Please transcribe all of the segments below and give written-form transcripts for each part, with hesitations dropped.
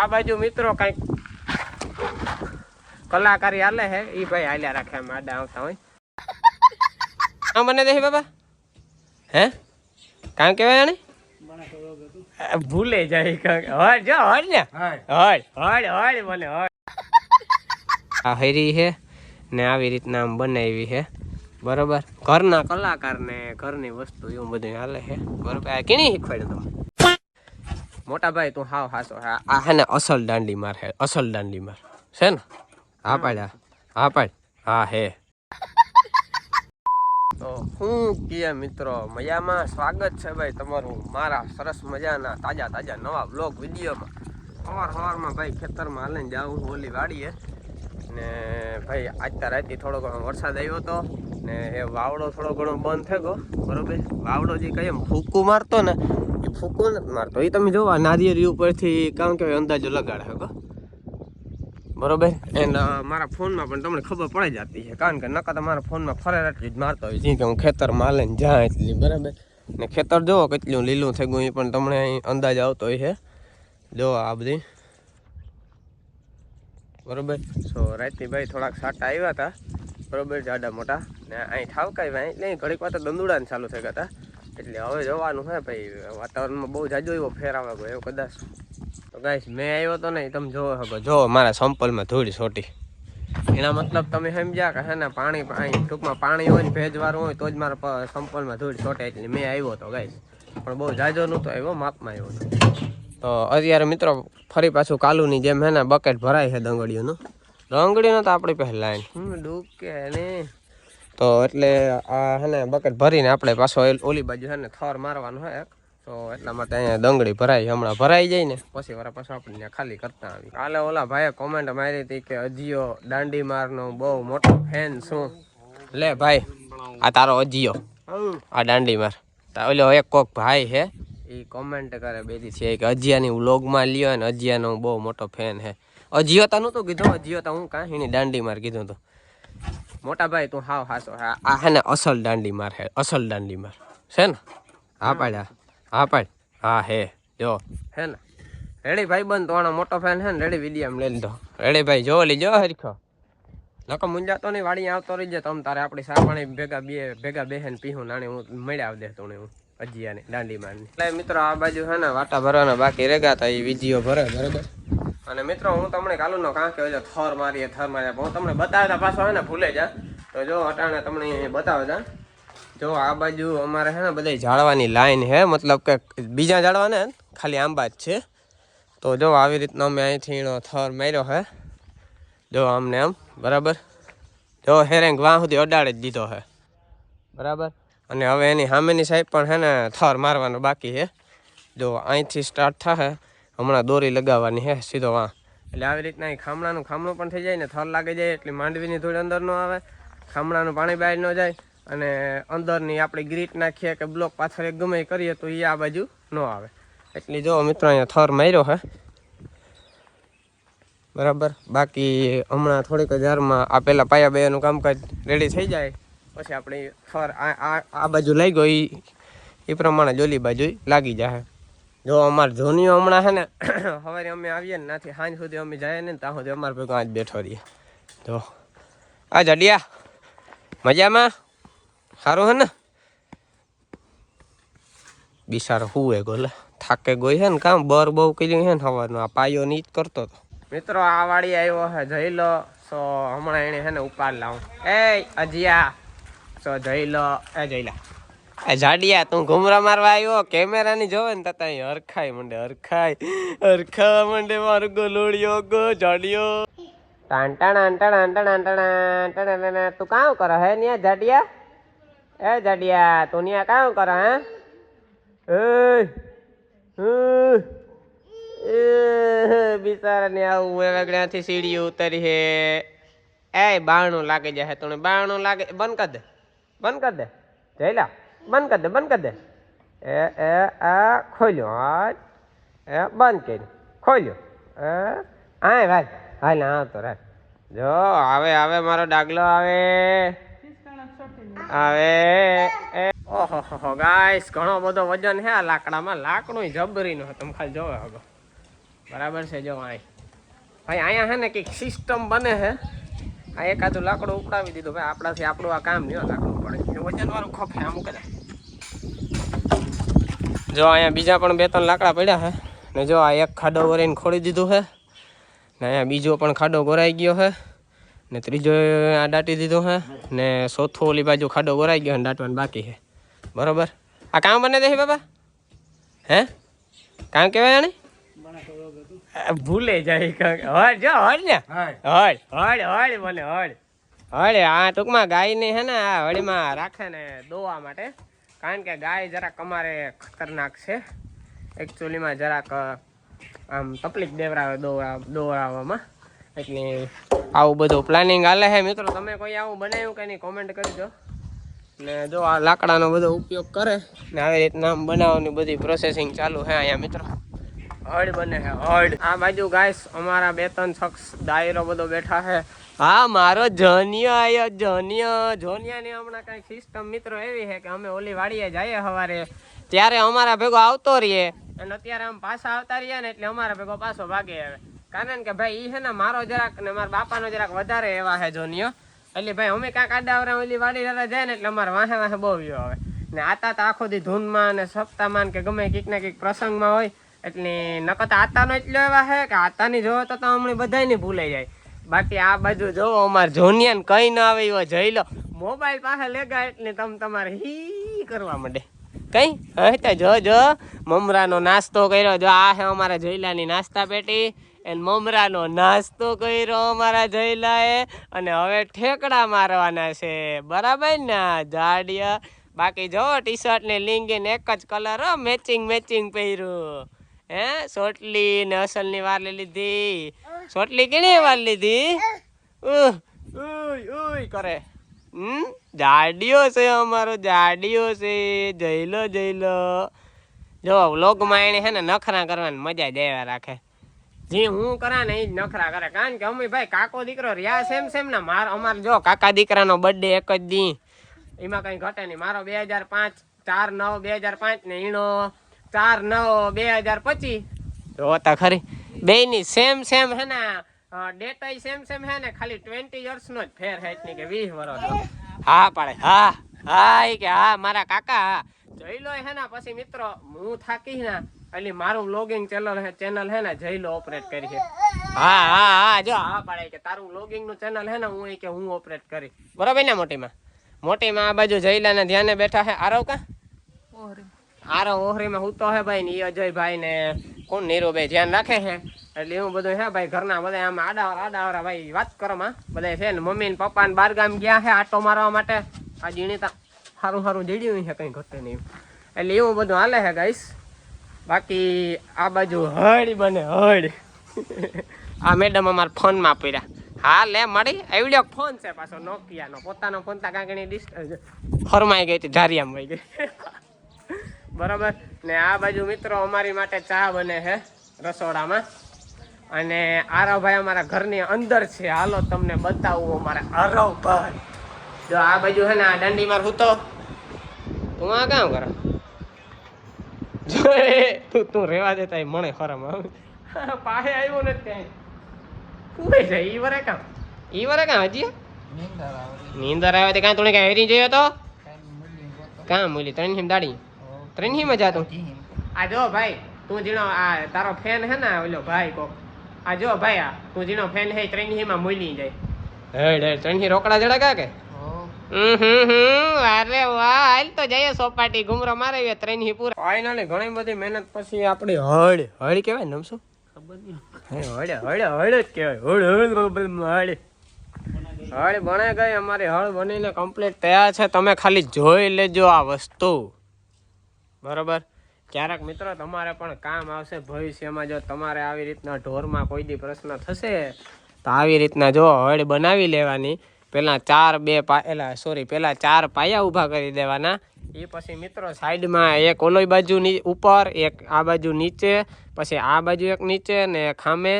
આ બાજુ મિત્રો કઈક કલાકારી હાલે હે ઈ ભાઈ હાલ્યા રાખે આમ આડા આવતા હોય આમ બને દે બાબા હે કામ કેવાય આને ભૂલે જાય હળ જો હળ ને હળ હળ હળ મને હળ આ હરી હે ને આવી રીતના આમ બનાવી હે બરોબર ઘરના કલાકાર ને ઘરની વસ્તુ એવું બધું હાલે છે બરોબર આ કેની શીખવાડ્યું તમે મોટા ભાઈ તું હાવ હાસો આ હે ને અસલ દાંડી માર હે અસલ દાંડી માર છે ને હા પાડ હા હે તો હું કે મિત્રો મજામાં સ્વાગત છે ભાઈ તમારું મારા સરસ મજાના તાજા નવા બ્લોગ વિડીયોમાં સવારમાં ભાઈ ખેતરમાં હાલીને જાઉં ઓલી વાડીએ ને ભાઈ આજતા રાતે થોડો ઘણો વરસાદ આવ્યો હતો ને એ વાવડો થોડો ઘણો બંધ થઈ ગયો બરોબર વાવડો જે કઈ એમ ફૂકું મારતો ને એ ફૂકું નથી મારતો એ તમે જોવા નારિયેળી ઉપરથી કામ કહેવાય અંદાજો લગાડે હકો બરોબર એન્ડ મારા ફોનમાં પણ તમને ખબર પડી જતી છે કારણ કે નકા તમારા ફોનમાં ફરેરાટલી જ મારતો હોય જે કે હું ખેતરમાં હાલીને જ્યાં એટલી બરાબર ને ખેતર જોવો કેટલું લીલું થઈ ગયું એ પણ તમને અહીં અંદાજ આવતો હોય છે જોવો આ બધી બરોબર સો રાતે ભાઈ થોડાક સાટા આવ્યા હતા બરોબર જાડા મોટા ને અહીં ઠાવકાઈ ભાઈ એટલે ઘડીક વાર તો દંદુડાને ચાલુ થઈ ગયા હતા એટલે હવે જોવાનું હે ભાઈ વાતાવરણમાં બહુ જાજો એવો ફેર આવે ગયો એવો કદાચ તો ગાઈસ મેં આવ્યો તો ને તમે જોવો શકો જો મારા સંપલમાં ધૂળ છોટી એના મતલબ તમે સમજ્યા કે હે ને પાણી અહીં ટૂંકમાં પાણી હોય ને ભેજવાળું હોય તો જ મારા સંપલમાં ધૂળ છોટે એટલે મેં આવ્યો હતો ગાઈસ પણ બહુ જાજો નહોતો આવ્યો માપમાં આવ્યો હતો તો અત્યારે મિત્રો ફરી પાછું કાલુની જેમ હે ને બકેટ ભરાય છે દંગડીઓનું દંગડીનો તો આપણી પહેલાં લાઈન ડૂકે ને તો એટલે આ હે ને બકેટ ભરીને આપણે પાછો ઓલી બાજુ હે ને થર મારવાનું હે તો એટલા માટે અહીંયા દંગડી ભરાય હમણાં ભરાઈ જાય ને પછી વાર પાછું આપણે ત્યાં ખાલી કરતા આવી કાલે ઓલા ભાઈએ કોમેન્ટ મારી હતી કે અજીયો દાંડી મારનો બહુ મોટો ફેન શું લે ભાઈ આ તારો અજીયો આ દાંડી માર ઓલો એક કોક ભાઈ હે એ કોમેન્ટ કરે બેથી છે કે અજિયાની વ્લોગમાં લ્યો ને અજિયાનો બહુ મોટો ફેન હે અજિયો તા નહોતું કીધું અજિયો તા હું કાંઈ દાંડી માર કીધું તો મોટા ભાઈ તું હાવ હાસો આ હે ને અસલ દાંડી માર હે અસલ દાંડી માર છે ને હા પાડ હા હે જો હે ને રેડી ભાઈ બંધ તો મોટો ફેન હે ને રેડી વિડીયો લઈ લીધો રેડી ભાઈ જો લીજો હરખો નકો મુંજાતો નહીં વાડી આવતો રહી જાય તમ તારે આપણી સાપાણી ભેગા બેહેન પીહું નાની હું મળ્યા દે તું હું અજિયાને દાંડી મારની એટલે મિત્રો આ બાજુ હે ને વાટા ભરવાના બાકી રેગા તા એ વિડીયો ભરે બરાબર અને મિત્રો હું તમને કાલુનો કાં કહેવાય થર મારીએ હું તમને બતાવતા પાછો હે ને ભૂલે જા તો જો અટાણે તમને બતાવતા જો આ બાજુ અમારે હે ને બધા ઝાડવાની લાઈન હે મતલબ કે બીજા ઝાડવાને ખાલી આંબા જ છે તો જો આવી રીતના અમે અહીંથી થર માર્યો હે જો અમને આમ બરાબર જો હેરેંગ વાં સુધી અડાડી જ દીધો હે બરાબર અને હવે એની સામેની સાઈડ પણ હે ને થર મારવાનું બાકી છે જો અહીંથી સ્ટાર્ટ થાય હમણાં દોરી લગાવવાની હે સીધો વાં એટલે આવી રીતના અહીં ખામણું પણ થઈ જાય ને થર લાગી જાય એટલે માંડવીની ધૂળ અંદર ન આવે ખામણાનું પાણી બહાર ન જાય અને અંદરની આપણે ગ્રીટ નાખીએ કે બ્લોક પાછળ ગમે કરીએ તો એ આ બાજુ ન આવે એટલે જો મિત્રો અહીંયા થર માર્યો હે બરાબર બાકી હમણાં થોડીક હજારમાં આ પહેલાં પાયા બેનું કામકાજ રેડી થઈ જાય પછી આપણે થર આ બાજુ લઈ ગયો એ પ્રમાણે જોલી બાજુ લાગી જાય જો અમારે જોનીઓ હમણાં છે ને સવારે અમે આવીએ ને નાથી સાંજ સુધી અમે જાય ને ત્યાં સુધી અમારે ભેગો આજ બેઠો રહીએ જો આ જડિયા મજામાં સારું હે ને બિસારો હું એ ગોલે થાકે ગઈ છે ને કામ બર બહુ કર્યું છે ને સવારનો આ પાયો ની જ કરતો હતો મિત્રો આ વાડી આવ્યો હે જઈ લો સો હમણાં એને છે ને ઉપાડ લાવું એ અજિયા સો જઈ લો એ જઈલા એ જાડિયા તું ઘુમરા મારવા આવ્યો કેમેરાની જોવે ને તતા હરખાઈ મંડે હરખા મંડે મારું ગોલોડિયો ગો જાડિયો ટાંટા તું કામ કરો હે ન્યા જાડિયા એ જાડિયા તું ન્યા કામ કરો હે બિચારા ને આવું વેગળ્યાથી સીડી ઉતરી હે એ બાણું લાગી જાય તું બાણું લાગે બંધ કર દે જઈલા બંધ કર દે એ આ ખોલ્યો હા એ બંધ કરી ખોલ્યો હા ભાઈ હાલ આવતો રાખ જો આવે મારો ડાગલો આવે ઓહો ગાઈસ ઘણો બધો વજન હે આ લાકડામાં લાકડું જબરીનો તમે ખાલી જોવે હવે બરાબર છે. જો ભાઈ અહીંયા છે ને કંઈક સિસ્ટમ બને છે. આ એકાદું લાકડું ઉપડાવી દીધું ભાઈ. આપણાથી આપણું આ કામ નહીં લાકડું પડે, વજન વાળું ખોફે આમ મૂકે દે. જો અહીંયા બીજા પણ 2-3 લાકડા પડ્યા છે ને. જો આ એક ખાડો વરીને ખોડી દીધું છે ને અહીંયા બીજો પણ ખાડો ગોરાઈ ગયો છે ને ત્રીજો આ દાટી દીધો છે ને ચોથો ઓલી બાજુ ખાડો ગોરાઈ ગયો ને દાટવાનું બાકી છે. બરોબર. આ કામ બને દે બાબા? હે કામ કહેવાય ને? ભૂલે જાય હળ. જો હળ ને હળ હળ હળ બને હળ હળ. આ ટૂંકમાં ગાયને છે ને આ હળીમાં રાખે ને દોવા માટે, કારણ કે ગાય જરાક અમારે ખતરનાક છે એકચ્યુઅલીમાં. જરાક આમ તકલીફ દેવરાવે દોરાવવામાં. એટલે આવું બધું પ્લાનિંગ હાલે છે મિત્રો. તમે કોઈ આવું બનાવ્યું કે નહીં કોમેન્ટ કરજો. ને જો આ લાકડાનો બધો ઉપયોગ કરે ને આવી રીતના આમ બનાવવાની બધી પ્રોસેસિંગ ચાલુ છે અહીંયા મિત્રો. હળ બને છે હળ. આ બાજુ ગાઈસ અમારા 2-3 શખ્સ દાયરો બધો બેઠા છે. હા મારો જોનિયો આવ્યો. જોનિયાની હમણાં કાંઈક સિસ્ટમ મિત્રો એવી છે કે અમે ઓલી વાડીએ જઈએ સવારે ત્યારે અમારા ભેગો આવતો રહીએ અને અત્યારે આમ પાછા આવતા રહીએ ને એટલે અમારા ભેગો પાછો ભાગે આવે. કારણ કે ભાઈ એ છે ને મારો જરાક ને મારા બાપાનો જરાક વધારે એવા છે જોનિયો. એટલે ભાઈ અમે કાંક આડા ઓલી વાડી જાય ને એટલે અમારે વાહે બહુ વ્યવ આવે ને. આતા તો આખો દી ધૂનમાં ને સપ્તાહમાં કે ગમે કંઈક ને કંઈક પ્રસંગમાં હોય એટલે નકર આતાનો એટલો એવા છે કે આતાની જોવો તો હમણાં બધાને ભૂલાઈ જાય. બાકી આ બાજુ જોવો અમારે જોનિયાને કઈ ના આવે એવો જઈ લો મોબાઈલ પાસે લેગા એટલે તમારે હી કરવા માંડે. કઈ હવે જો મમરાનો નાસ્તો કર્યો. જો આ છે અમારા જયલાની નાસ્તા પેટી એને મમરાનો નાસ્તો કર્યો અમારા જયલાએ. અને હવે ઠેકડા મારવાના છે બરાબર ને જાડિયા. બાકી જો ટી શર્ટ ને લિંગીન એક જ કલર મેચિંગ પહેર્યું. હે સોટલી ને અસલની વાર લઈ લીધી. સોટલી કેની વાર લીધી? ઉય કરે. જાડિયો છે અમારો, જાડિયો છે. જઈલો જો વ્લોગમાં એને છે ને નખરા કરવાની મજા દેવા રાખે. જે હું કરા ને એ જ નખરા કરે. કારણ કે અમે ભાઈ કાકો દીકરો રહ્યા સેમ ને. અમારે જો કાકા દીકરાનો બર્થડે એક જ દી, એમાં કઈ ઘટે નહીં. મારો 2005 4/9/2005 ને એનો 4/9/2025. જોતા ખરી બેયની સેમ હે ને ડેટ સેમ હે ને. ખાલી 20 યર્સનો જ ફેર હે કે 20 વર્ષનો. હા પાડે હા કે હા મારા કાકા. હા જઈલો હે ને. પછી મિત્રો હું થાકી ને એટલે મારું વ્લોગિંગ ચેનલ હે ને જઈલો ઓપરેટ કરી છે. હા જો હા પાડે કે તારું વ્લોગિંગ નું ચેનલ હે ને હું ઓપરેટ કરી. બરોબર ને? મોટીમાં આ બાજુ જઈલાને ધ્યાને બેઠા હે. આરવ કા આરો ઓહરીમાં હું તો હે ભાઈ ને અજય ભાઈ ને કોણ નીરુભાઈ ધ્યાન રાખે છે. એટલે એવું બધું હે ભાઈ. ઘરના બધા આમ આડા ભાઈ વાત કરો માં બધા છે ને. મમ્મી ને પપ્પા ને બાર ગામ ગયા છે આટો મારવા માટે. આ જીણીતા સારું જીડ્યું છે કઈ ઘટે નહીં. એટલે એવું બધું હાલે છે ગાઈસ. બાકી આ બાજુ હળ બને હળ. આ મેડમ અમારા ફોનમાં પડ્યા. હા લે મળી આવડ્યો ફોન છે પાછો નોકિયાનો. પોતાનો ફોન તા કાંકણી ફરમાઈ ગઈ હતી ધારિયામાં વહી ગઈ. બરાબર ને. આ બાજુ મિત્રો અમારી માટે ચા બને છે રસોડામાં. અને આરવભાઈ અમારા ઘરની અંદર છે. હાલો તમને બતાવું અમારા આરવભાઈ. જો આ બાજુ છે ને આ દાંડીમાં હું તો તું આ કામ કરો તું રેવા દેતા મને ખરમ પાસે આવ્યો નથી કઈ ઈ વરે કામ હજી નીંદર આવે તો કાં તું કઈ હેરી જોયો તો કામ મૂલી 3 દાડી 3 માં જાતું. આ જો ભાઈ તું જીણો આ તારો ફેન હે ને ઓલો ભાઈ કોક. આ જો ભાઈ આ તું જીણો ફેન હે 3 માં મૂલી જાય. હેડ 3 રોકડા જડા કા કે અરે વાહ હાલ તો જઈએ સોપાટી ઘુમરો મારે 3 પૂરા. ફાઇનલી ઘણી બધી મહેનત પછી આપણી હળ કેવાય નામ શું ખબર નહીં. હળ જ કેવાય. હળ બને ગઈ અમારી. હળ બનીને કમ્પ્લીટ તૈયાર છે. તમે ખાલી જોઈ લેજો આ વસ્તુ. બરોબર. ક્યારેક મિત્રો તમારે પણ કામ આવશે ભવિષ્યમાં. જો તમારે આવી રીતના ઢોરમાં કોઈ દી પ્રશ્ન થશે તો આવી રીતના જો હળ બનાવી લેવાની. પેલા 4 પાયા ઊભા કરી દેવાના. એ પછી મિત્રો સાઈડમાં એક ઓલી બાજુ ઉપર, એક આ બાજુ નીચે, પછી આ બાજુ એક નીચે ને ખામે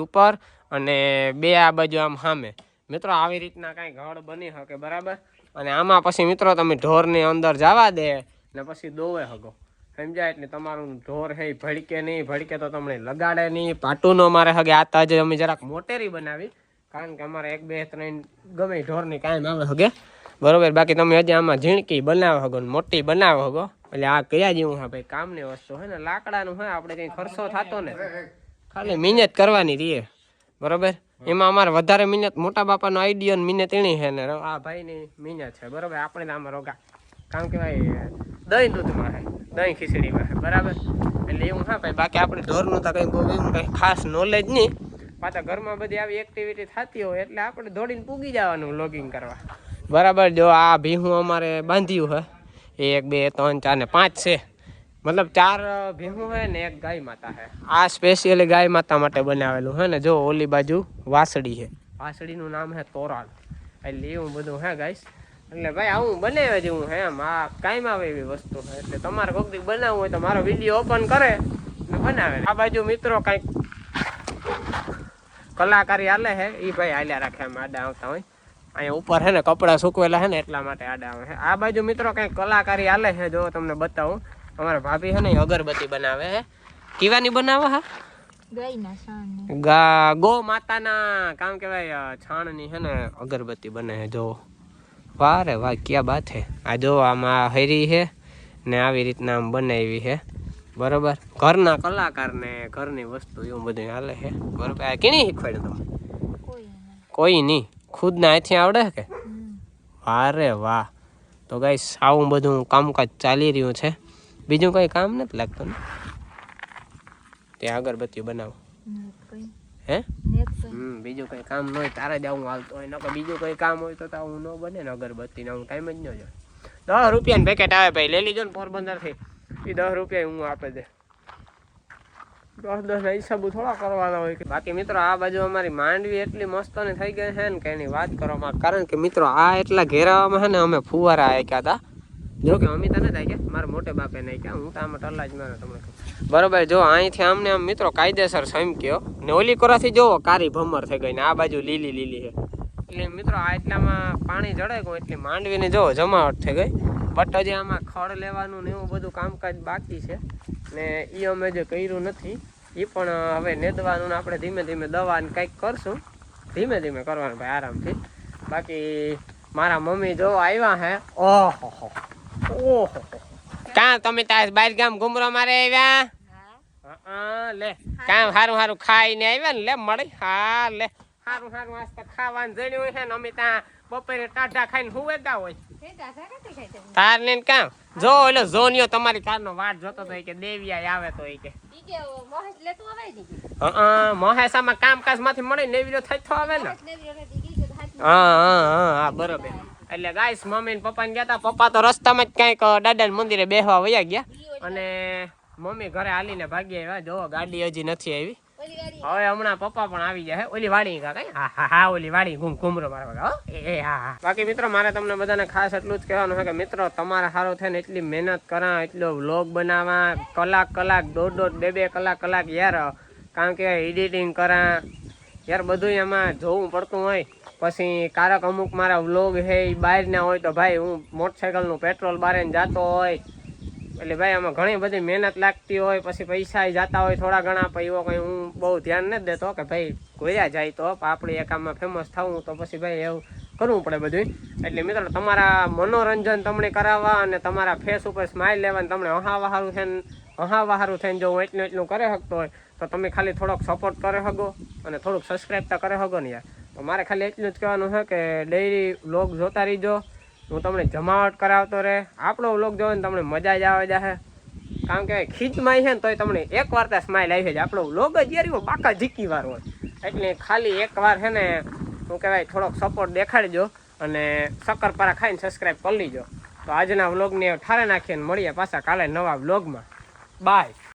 ઉપર અને 2 આ બાજુ આમ સામે. મિત્રો આવી રીતના કાંઈક હળ બની શકે. બરાબર. અને આમાં પછી મિત્રો તમે ઢોરની અંદર જવા દે ને પછી દોવે હગો. સમજ્યા? એટલે તમારું ઢોર હે ભડકે નહીં, ભડકે તો તમને લગાડે નહીં. પાટુનો અમારે હગે આતા જ અમે જરાક મોટેરી બનાવી, કારણ કે અમારે 1 2 3 ગમે ઢોરની કાયમ આવે હગે, બરોબર. બાકી તમે હજી આમાં ઝીણકી બનાવો હગો ને મોટી બનાવો હગો, એટલે આ કયા જેવું હા ભાઈ કામની વસ્તુ હે ને, લાકડાનું હે, આપણે કંઈ ખર્ચો થતો ને, ખાલી મહેનત કરવાની રહીએ, બરોબર. એમાં અમારે વધારે મહેનત મોટા બાપાનો આઈડિયો ને મહેનત એની છે ને આ ભાઈની મહેનત છે, બરોબર. આપણે આમાં રોગા કામ કે ભાઈ દહીં દૂધમાં છે, દહીં ખીચડીમાં છે, બરાબર. એટલે એવું હા ભાઈ. બાકી આપણે ઢોરનું તો કંઈ બહુ એવું કંઈ ખાસ નોલેજ નહીં. પાછા ઘરમાં બધી આવી એક્ટિવિટી થતી હોય એટલે આપણે દોડીને પૂગી જવાનું લોગિંગ કરવા, બરાબર. જો આ ભીહું અમારે બાંધ્યું છે, 1 2 3 4 ને 5 છે, મતલબ 4 ભીહું છે ને 1 ગાય માતા છે. આ સ્પેશિયલી ગાય માતા માટે બનાવેલું છે ને. જો ઓલી બાજુ વાસળી છે, વાસળીનું નામ છે તોરાલ. એટલે એવું બધું હે ગાઈસ. એટલે ભાઈ આવું બનાવે જેવું હે એમ, આ કાયમ આવે એવી વસ્તુ છે. એટલે તમારે કોઈક દી બનાવવું હોય તો મારો વિડીયો ઓપન કરે ને બનાવે. આ બાજુ મિત્રો કંઈક કલાકારી હાલે છે, એ ભાઈ હાલ્યા રાખે એમ આડા આવતા હોય. અહીંયા ઉપર છે ને કપડાં સૂકવેલા છે ને એટલા માટે આડા આવે છે. આ બાજુ મિત્રો કંઈક કલાકારી હાલે છે, જો તમને બતાવું. અમારા ભાભી છે ને અગરબત્તી બનાવે છે. કેવાની બનાવે? હા, ગો માતાના કામ કેવાય છાણની છે ને અગરબત્તી બને છે. જો વાહ રે વાહ, ક્યાં બાત છે. આ જો આમાં હરી છે ને આવી રીતના આમ બનાવી છે, બરોબર. ઘરના કલાકાર ને ઘરની વસ્તુ એવું બધું હાલે છે, બરોબર. આ કેની શીખવાડ્યું તમે? કોઈ નહીં, ખુદ ને અહીંથી આવડે કે? વાહ રે વાહ. તો ગાઈસ આવું બધું કામકાજ ચાલી રહ્યું છે. બીજું કંઈ કામ નથી લાગતું ને ત્યાં અગરબત્તી બનાવો હે? બીજું કંઈ કામ ન હોય તારે જ આવું આવતું હોય, નકર બીજું કંઈ કામ હોય તો હું ન બને ને અગરબત્તીને હું ટાઈમ જ ન જાય. 10 રૂપિયાનું પેકેટ આવે ભાઈ, લઈ લીધો ને પોરબંદરથી, એ 10 રૂપિયા હું આપે દે. 10 ના હિસાબો થોડા કરવાના હોય. બાકી મિત્રો આ બાજુ અમારી માંડવી એટલી મસ્તની થઈ ગઈ છે ને કે એની વાત કરવામાં, કારણ કે મિત્રો આ એટલા ઘેરાવામાં છે ને અમે ફુવારા આક્યા હતા. જો કે અમિતા નથી આક્યા, મારા મોટે બાપે નહીં ક્યાં, હું તો આમાં ટલ્લા જ મારે તમને, બરોબર. જો અહીંથી આમને આમ મિત્રો કાયદેસર સમક્યો ને ઓલી કોરાથી જોવો કારી ભમર થઈ ગઈ ને આ બાજુ લીલી લીલી છે. એટલે મિત્રો આ એટલામાં પાણી જડાઈ ગયું એટલે માંડવીને જોવો જમાવટ થઈ ગઈ. બટ હજી આમાં ખડ લેવાનું ને એવું બધું કામકાજ બાકી છે ને એ અમે જે કર્યું નથી. એ પણ હવે નેદવાનું ને આપણે ધીમે ધીમે દવા ને કંઈક કરશું, ધીમે ધીમે કરવાનું ભાઈ આરામથી. બાકી મારા મમ્મી જો આવ્યા હે. ઓહો ઓહો, કાં તમે તાર બહાર ગામ ઘુમરો મારે આવ્યા? લે કામ સારું સારું ખાઈને આવ્યા ને, લે મળી. હા લે સારું સારું આજ તો ખાવાનું જણ્યું છે ને અમે ત્યાં બપોરે ટાઢા ખાઈને હુવે ગા હોય. તાર ને કામ જો એટલે જોનિયો તમારી કારનો વાટ જોતો તો કે દેવિયા આવે તો કે મહેસામાં કામકાજ માંથી મળી નેવીરો થઈ આવે ને. હા બરોબર. એટલે ગાઈસ મમ્મી ને પપ્પા ને ગયા તા. પપ્પા તો રસ્તામાં જ કઈક દાદા મંદિરે બેહવા વયા ગયા અને મમ્મી ઘરે હાલીને ભાગી આવ્યા. જો ગાડી હજી નથી આવી, હવે હમણાં પપ્પા પણ આવી જાય. ઓલી વાડી હા ઓલી વાડી ઘુમરો મારવા. હા. બાકી મિત્રો મારે તમને બધાને ખાસ એટલું જ કહેવાનું છે કે મિત્રો તમારે સારું થાય ને એટલી મહેનત કરા, એટલો વ્લોગ બનાવવા, કલાક 1.5 કલાક યાર, કારણ કે એડિટિંગ કરા યાર, બધું એમાં જોવું પડતું હોય. પછી કારક અમુક મારા વ્લોગ છે એ બહારના હોય તો ભાઈ હું મોટરસાઇકલનું પેટ્રોલ બારે જતો હોય એટલે ભાઈ આમાં ઘણી બધી મહેનત લાગતી હોય. પછી પૈસા જતા હોય થોડા ઘણા, પછી એવો કંઈ હું બહુ ધ્યાન નથી દેતો કે ભાઈ ગોયા જાય તો આપણે એક આમાં ફેમસ થવું તો પછી ભાઈ એવું કરવું પડે બધું. એટલે મિત્રો તમારા મનોરંજન તમને કરાવવા અને તમારા ફેસ ઉપર સ્માઇલ લેવાને તમને હહાવાહારું થઈને જો હું એટલું કરી શકતો હોય તો તમે ખાલી થોડોક સપોર્ટ કરી શકો અને થોડુંક સબસ્ક્રાઈબ તો કરી શકો ને યાર. તો મારે ખાલી એટલું જ કહેવાનું છે કે ડેઈલી વ્લોગ જોતા રહીજો, હું તમને જમાવટ કરાવતો રહે. આપણો વ્લોગ જોવો ને તમને મજા જ આવે જશે, કારણ કે ખીચમાં છે ને તોય તમને એક વાર તો સ્માઇલ આવી જાય. આપણો વ્લોગ જ યાર બાકા જીકી વાર હોય એટલે ખાલી એક વાર છે ને શું કહેવાય થોડોક સપોર્ટ દેખાડજો અને શક્કરપારા ખાઈને સબસ્ક્રાઈબ કરી લીજો. તો આજના વ્લોગને ઠારે નાખીને મળીએ પાછા કાલે નવા વ્લોગમાં. બાય.